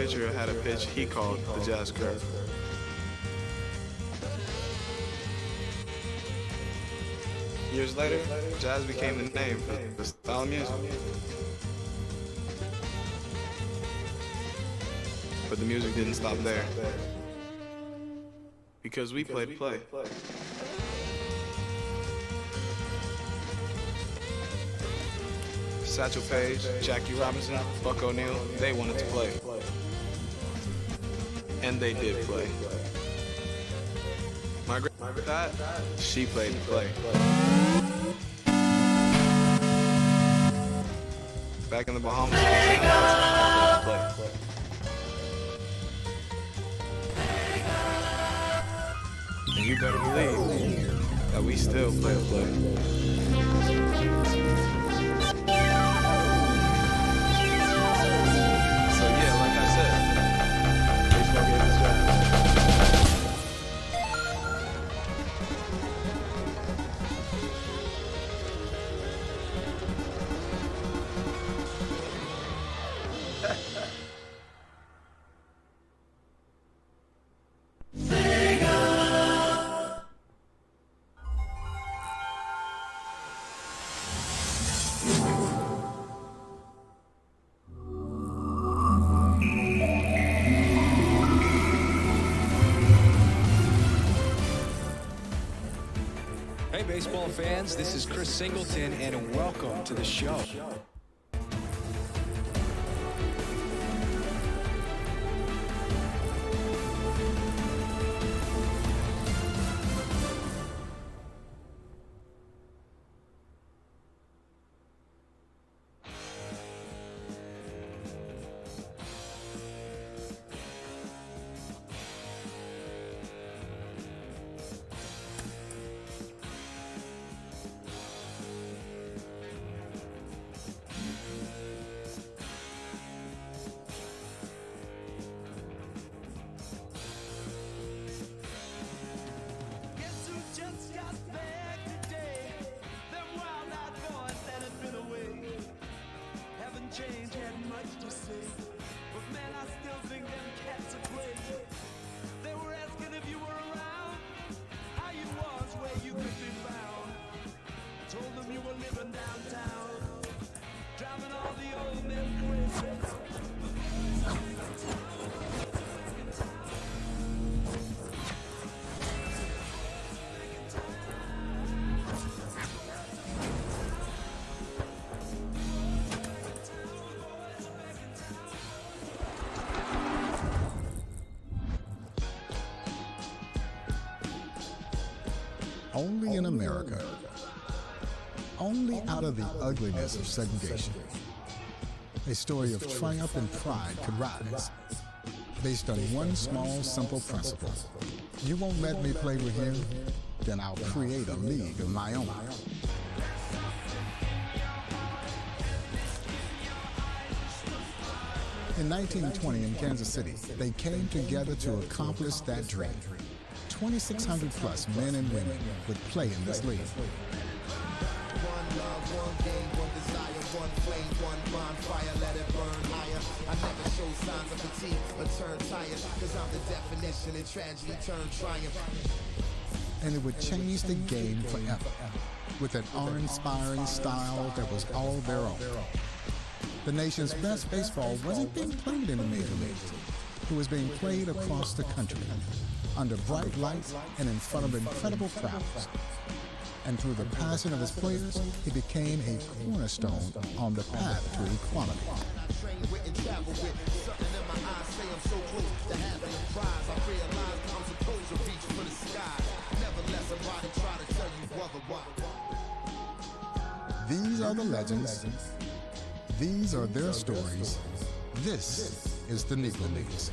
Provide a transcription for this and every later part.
pitcher had a pitch he called the jazz curve. Years later, jazz became the name for the style of music. But the music didn't stop there. Because we played to play. Satchel Paige, Jackie Robinson, Buck O'Neil, they wanted to play. And they did play. Margaret Pat, she played to play. Back in the Bahamas, they played to play. And you better believe that we still play to play. Hey baseball fans, this is Chris Singleton and welcome to the show. Change had much to say, but man, I still think them cats are crazy. They were asking if you were around, how you was, where you could be found. I told them you were living downtown, driving all the old men crazy. Only in America, only out of the ugliness of segregation, a story of triumph and pride could rise, based on one small, simple principle. You won't let me play with you, then I'll create a league of my own. In 1920 in Kansas City, they came together to accomplish that dream. 2,600 plus men and women would play in this league. One love, one game, one desire, one flame, one bonfire, let it burn higher. I never show signs of fatigue or turn tired, cause I'm the definition of tragedy turned triumph. And it would change the game forever, with an awe-inspiring style that was all their own. The nation's best baseball wasn't being played in the major leagues. It was being played across the country, under bright lights and in front of incredible crowds. And through the passion of his players, he became a cornerstone on the path to equality. These are the legends. These are their stories. This is the Negro Leagues.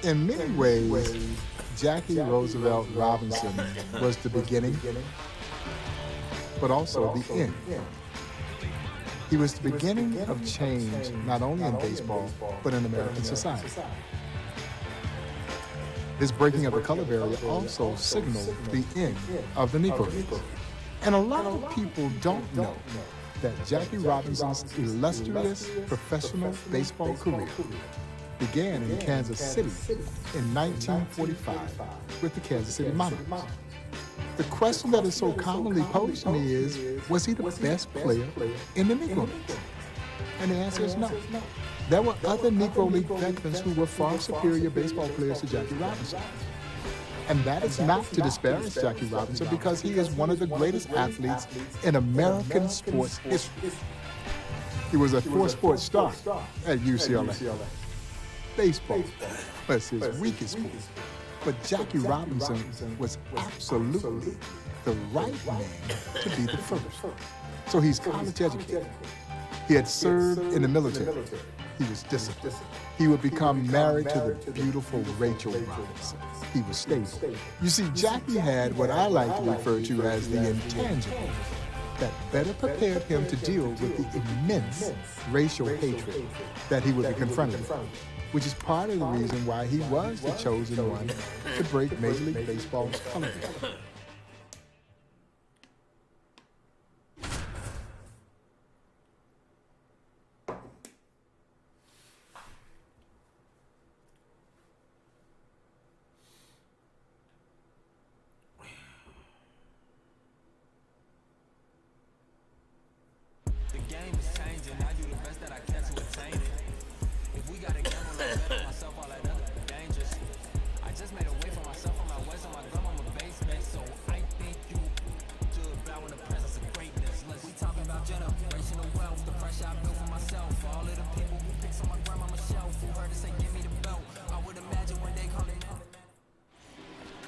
In many ways, Jackie Roosevelt Robinson was the beginning, but also the end. He was the beginning of change, not only in baseball, but in American society. His breaking of the color barrier also signaled the end of the Negro Leagues. And a lot of people don't know that Jackie Robinson's illustrious professional baseball career began in Kansas City in 1945 with the Kansas City Monarchs. The question that is so commonly posed to me is, was he the best player in the Negro Leagues? And the answer is no. There were other Negro League veterans who were far superior baseball players to Jackie Robinson. And that is not to disparage Jackie Robinson, because he is one of the greatest athletes in American sports history. He was a four-sport star at UCLA. Baseball was his weakest sport. But Jackie Robinson was absolutely the right man to be the first. So he's college educated. He had served in the military. He was disciplined. He would become married to the beautiful Rachel Robinson. He was stable. You see, Jackie had what I like to refer to as the intangible that better prepared him to deal with the immense racial hatred that he would be confronted with, which is part of the reason why he was the chosen one to break Major League Baseball's color barrier.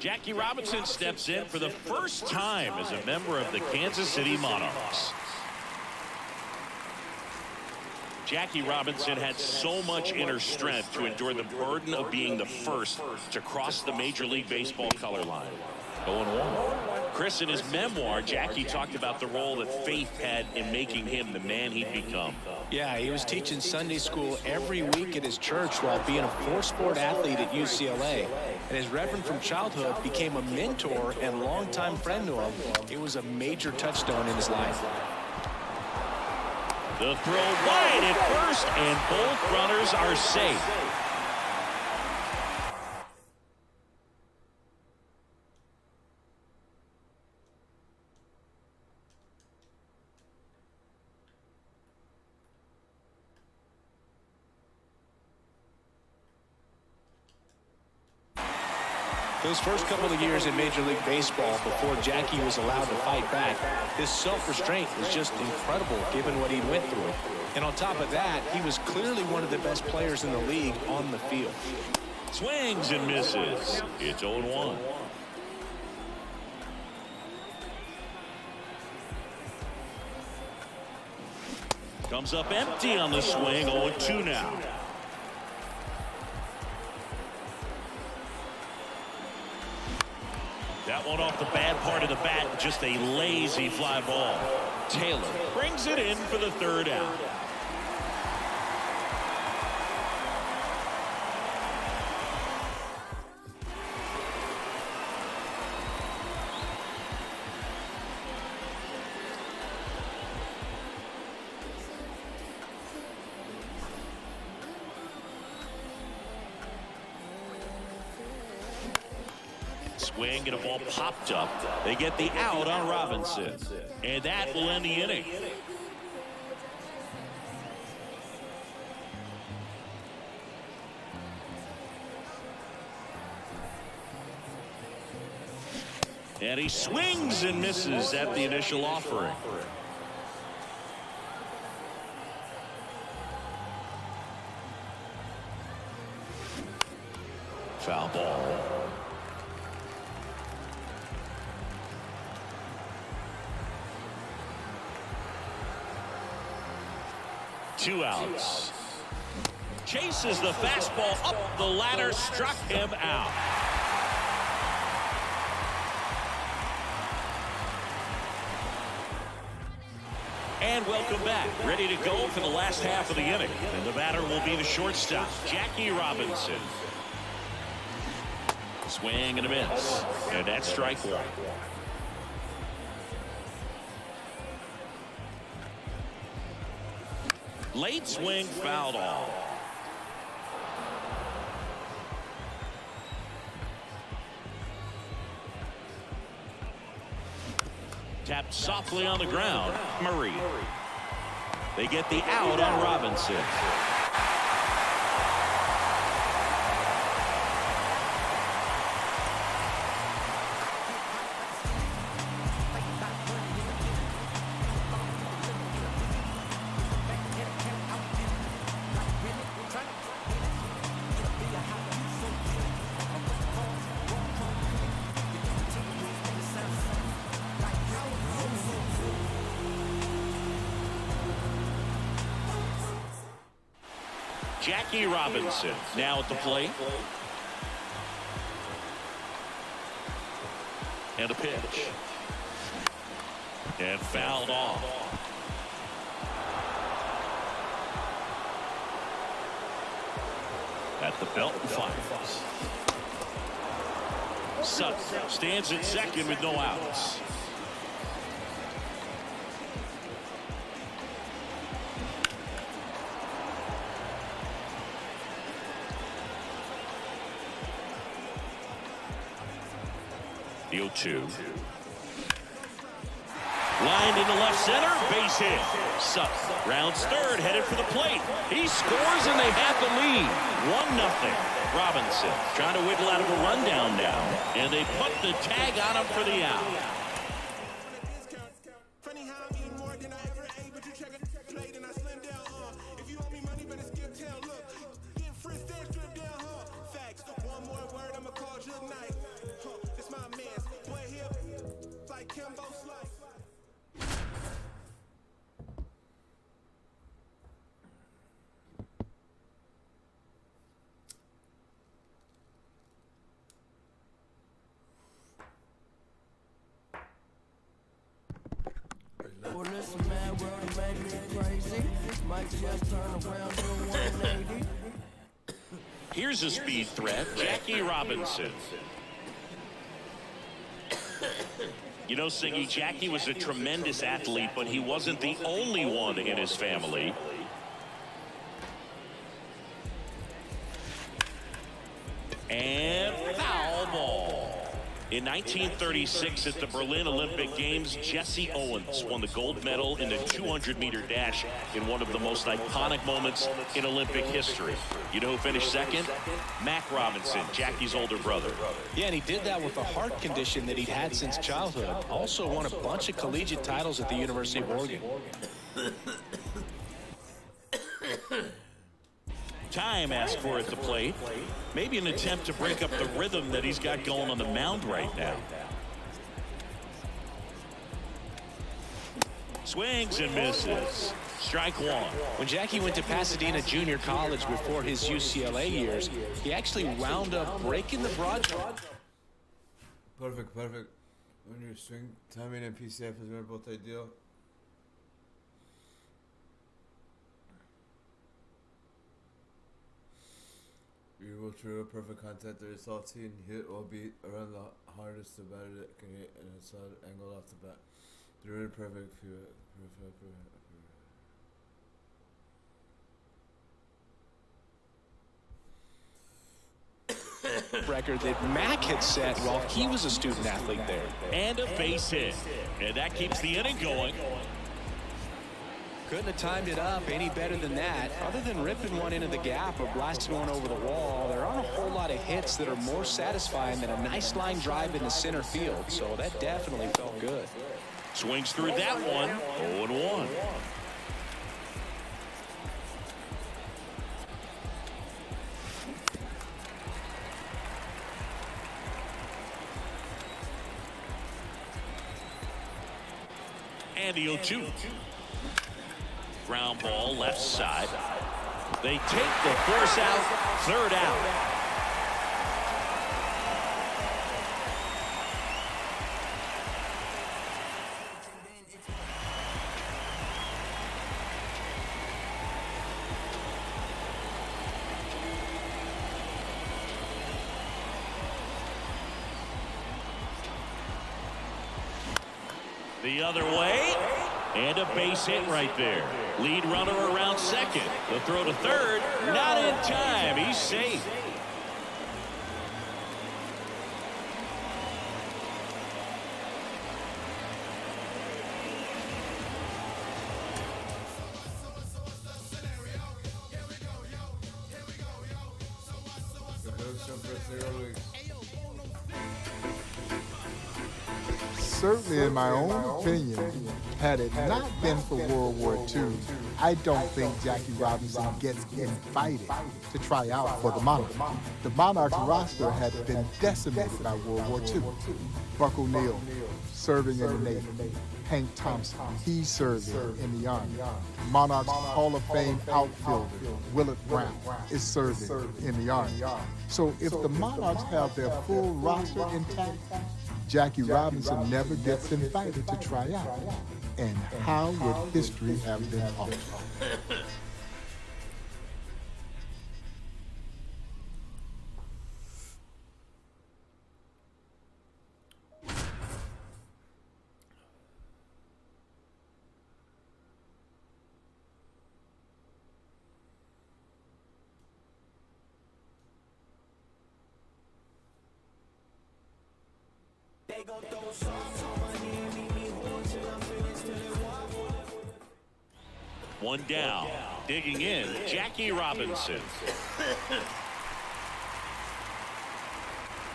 Jackie Robinson steps in for the first time as a member of the Kansas City Monarchs. Jackie Robinson had so much inner strength to endure the burden of being the first to cross the Major League Baseball color line. 0-1. Chris, in his memoir, Jackie talked about the role that faith had in making him the man he'd become. Yeah, he was teaching Sunday school every week at his church while being a four-sport athlete at UCLA. And his reverend from childhood became a mentor and longtime friend to him. It was a major touchstone in his life. The throw wide at first, and both runners are safe. Those first couple of years in Major League Baseball, before Jackie was allowed to fight back, his self-restraint was just incredible given what he went through. And on top of that, he was clearly one of the best players in the league on the field. Swings and misses. It's 0-1. Comes up empty on the swing. 0-2 now. That one off the bad part of the bat, just a lazy fly ball. Taylor brings it in for the third out. Swing and a ball popped up. They get the out on Robinson. And that will end the inning. And he swings and misses at the initial offering. Foul ball. Two outs. Chases the fastball up the ladder, struck him out. And welcome back. Ready to go for the last half of the inning. And the batter will be the shortstop, Jackie Robinson. Swing and a miss. And that's strike one. Late swing, fouled off. Tapped softly on the ground. Murray. They get the out on Robinson. Jackie Robinson now at the plate. And a pitch. And fouled off. At the belt and fires. Sutton stands at second with no outs. The 0-2. Lined into left center, base hit. Sutton rounds third, headed for the plate. He scores and they have the lead. 1-0. Robinson trying to whittle out of a rundown now. And they put the tag on him for the out. Here's a speed threat, Jackie Robinson. You know, Siggy, Jackie was a tremendous athlete, but he wasn't the only one in his family. And foul ball. In 1936 at the Berlin Olympic Games, Jesse Owens won the gold medal in the 200-meter dash in one of the most iconic moments in Olympic history. You know who finished second? Mac Robinson, Jackie's older brother. Yeah, and he did that with a heart condition that he'd had since childhood. Also won a bunch of collegiate titles at the University of Oregon. Time asked for at the plate. Maybe an attempt to break up the rhythm that he's got going on the mound right now. Swings and misses. Strike one. When Jackie went to Pasadena Junior College before his UCLA years, he actually wound up breaking the broad. Perfect. When your swing timing and PCF is both ideal. You will true perfect contact. The salty and hit will be around the hardest the batter that can hit and a solid angle off the bat. They're in perfect. Record that Mac had set while he was a student athlete there. And a base hit. And that keeps the inning going. Couldn't have timed it up any better than that. Other than ripping one into the gap or blasting one over the wall, there aren't a whole lot of hits that are more satisfying than a nice line drive into center field. So that definitely felt good. Swings through that one. 0-1. And the 0-2. Ground ball left side. They take the force out. Third out. The other way. And a base hit right there. Lead runner around second. The throw to third. Not in time. He's safe. Certainly, in my own opinion, had it not been for World War II, I don't think Jackie Robinson gets invited to try out for the Monarchs. The Monarchs roster had been decimated by World War II. Buck O'Neill, serving in the Navy. Hank Thompson, he's serving in the Army. Monarchs Hall of Fame outfielder Willard Brown is serving in the Army. So if the Monarchs have their full roster intact, Jackie Robinson never gets invited to try out. And how would history have been altered? One down. Digging in, Jackie Robinson.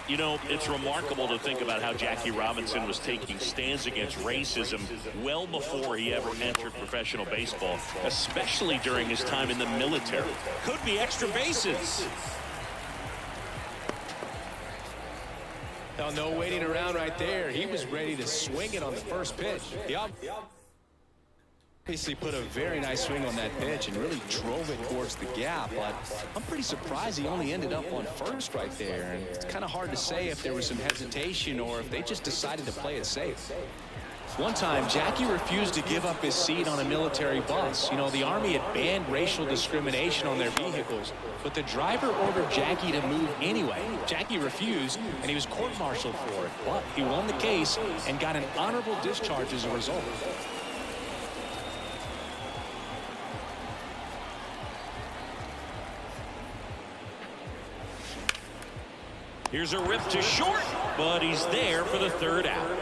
You know, it's remarkable to think about how Jackie Robinson was taking stands against racism well before he ever entered professional baseball, especially during his time in the military. Could be extra bases. Oh, no waiting around right there. He was ready to swing it on the first pitch. He obviously put a very nice swing on that pitch and really drove it towards the gap, but I'm pretty surprised he only ended up on first right there. And it's kind of hard to say if there was some hesitation or if they just decided to play it safe. One time, Jackie refused to give up his seat on a military bus. You know, the Army had banned racial discrimination on their vehicles, but the driver ordered Jackie to move anyway. Jackie refused, and he was court-martialed for it, but he won the case and got an honorable discharge as a result. Here's a rip to short, but he's there for the third out.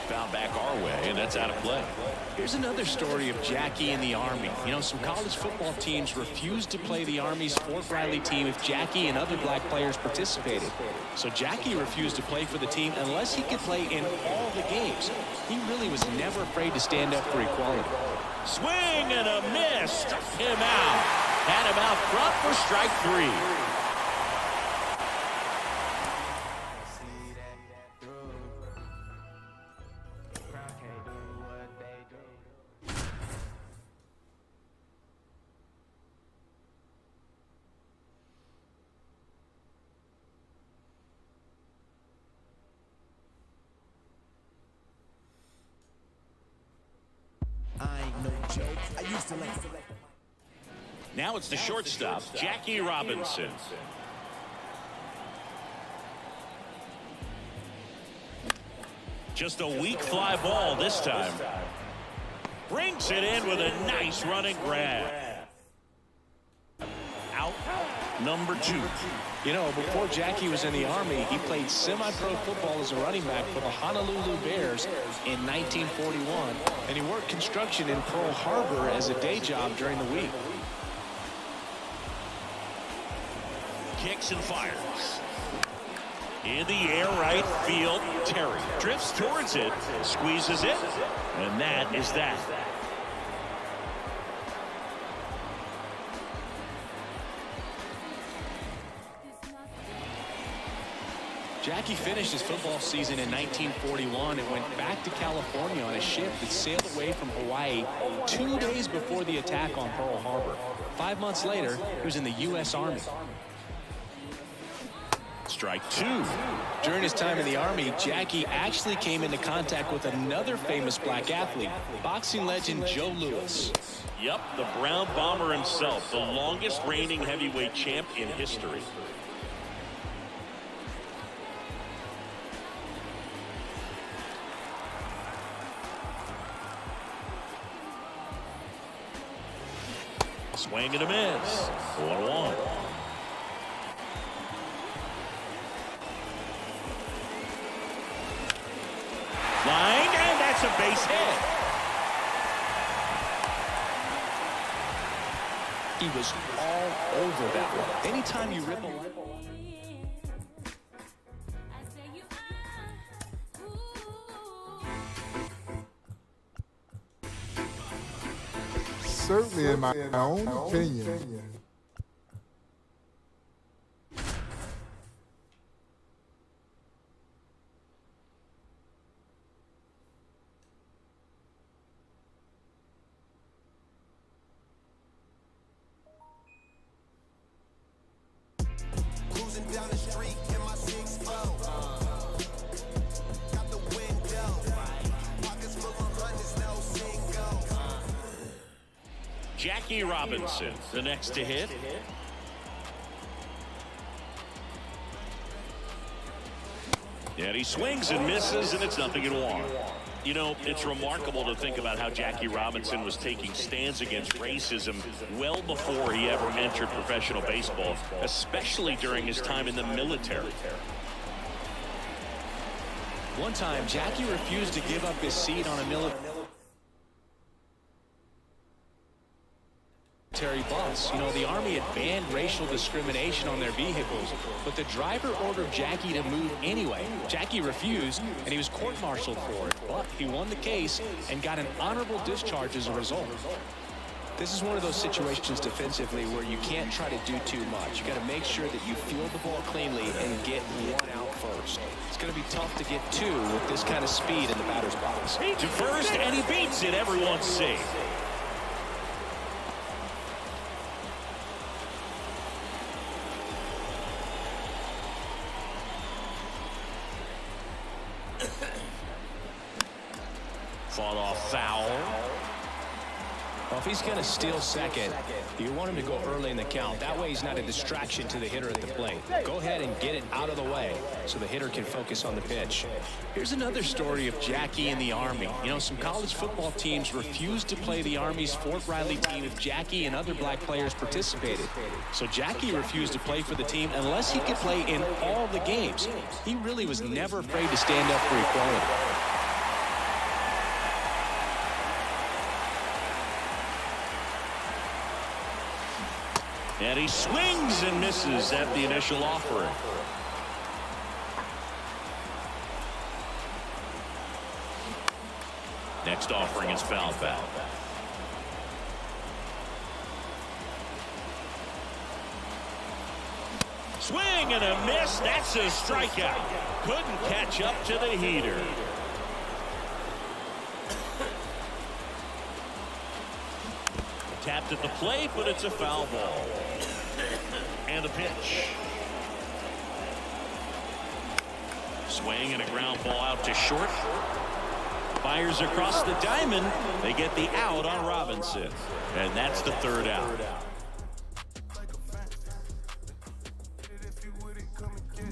Foul back our way, and that's out of play. Here's another story of Jackie in the Army. You know, some college football teams refused to play the Army's Fort Riley team if Jackie and other black players participated. So Jackie refused to play for the team unless he could play in all the games. He really was never afraid to stand up for equality. Swing and a miss. Took him out. Had him out front for strike three. Now it's the shortstop, Jackie Robinson. Just a weak fly ball this time. Brings it in with a nice running grab. Out number 2. You know, before Jackie was in the Army, he played semi-pro football as a running back for the Honolulu Bears in 1941, and he worked construction in Pearl Harbor as a day job during the week. Kicks and fires. In the air, right field. Terry drifts towards it, squeezes it, and that is that. Jackie finished his football season in 1941 and went back to California on a ship that sailed away from Hawaii 2 days before the attack on Pearl Harbor. 5 months later, he was in the U.S. Army. strike two. During his time in the Army, Jackie actually came into contact with another famous black athlete, boxing legend Joe Louis. Yep, the Brown Bomber himself, the longest reigning heavyweight champ in history. Swing and a miss. 1-1. Line, and that's a base hit. He was all over that one. Anytime you rip a Certainly, in my own opinion. Cruising down the street in my 6-4. Got the window. Pockets full of hundreds, no single. Jackie Robinson, the next to hit. And he swings and misses, and it's 0-1. You know, it's remarkable to think about how Jackie Robinson was taking stands against racism well before he ever entered professional baseball, especially during his time in the military. One time, Jackie refused to give up his seat on a military bus. You know, the Army had banned racial discrimination on their vehicles, but the driver ordered Jackie to move anyway. Jackie refused, and he was court-martialed for it, but he won the case and got an honorable discharge as a result. This is one of those situations defensively where you can't try to do too much. You got to make sure that you field the ball cleanly and get one out first. It's going to be tough to get two with this kind of speed in the batter's box. To first, and he beats it. Everyone's safe. Fought off foul. Well, if he's going to steal second, you want him to go early in the count. That way he's not a distraction to the hitter at the plate. Go ahead and get it out of the way so the hitter can focus on the pitch. Here's another story of Jackie in the Army. You know, some college football teams refused to play the Army's Fort Riley team if Jackie and other black players participated. So Jackie refused to play for the team unless he could play in all the games. He really was never afraid to stand up for equality. And he swings and misses at the initial offering. Next offering is foul back. Swing and a miss. That's a strikeout. Couldn't catch up to the heater. Tapped at the plate, but it's a foul ball. And a pitch. Swing and a ground ball out to short. Fires across the diamond. They get the out on Robinson. And that's the third out.